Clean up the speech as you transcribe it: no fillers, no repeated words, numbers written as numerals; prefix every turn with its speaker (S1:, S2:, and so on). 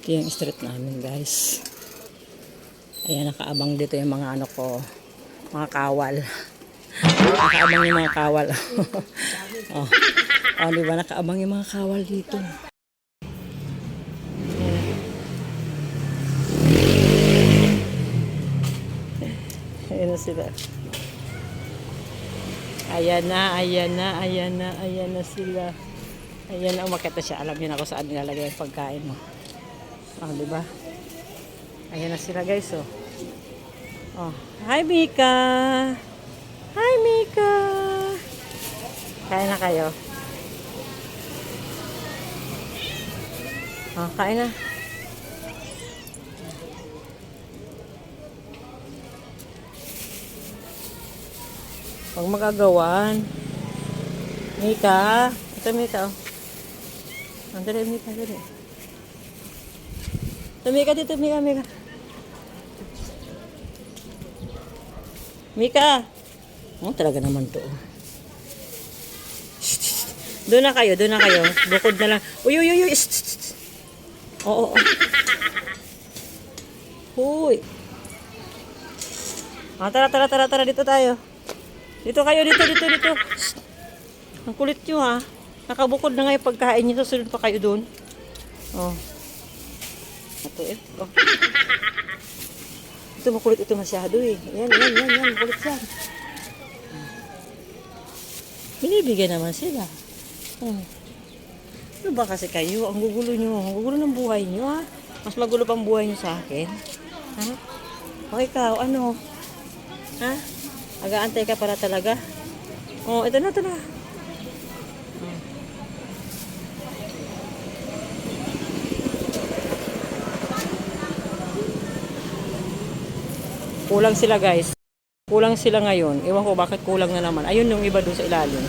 S1: Ito yung street namin, guys. Ayan, nakaabang dito yung mga ano ko, mga kawal. Nakaabang yung mga kawal. Oh. Oh, di ba? Nakaabang yung mga kawal dito. Ayan na sila. Ayan na, ayan na, ayan na, ayan na sila. Ayan na, umakit na siya. Alam niyo na kung saan nilalagay yung pagkain mo. Oh, di ba? Ayan na sila, guys, oh. Oh, hi Mika. Hi Mika. Kain na kayo. Oh, kain na. Huwag magagawan. Mika. Ito Mika, oh. Dali, Mika, dali. Ito Mika, dito Mika, Mika. Mika. Oh, talaga naman to. Doon na kayo, doon na kayo. Bukod na lang. Uy, uy, uy, uy. Oo, oo. Huy. Ah, tara, tara, tara, tara. Dito tayo. Dito kayo, dito, dito, dito. Ang kulit nyo, ha. Nakabukod na nga yung pagkain nyo. Susunod pa kayo doon. Oh. Ito, eh. Oh. Ito, makulit ito masyado, eh. Yan, yan, yan, yan. Makulit yan. Binibigyan naman sila. Oh. Ano ba kasi kayo? Ang gugulo nyo. Ang gugulo ng buhay nyo, ha. Mas magulo pang buhay nyo sa akin. Ha? Okay ka, ano? Ha? Aga-antay ka para talaga? Oh, ito na, ito na. Kulang sila, guys. Kulang sila ngayon. Ewan ko bakit kulang na naman. Ayun yung iba doon sa ilalim.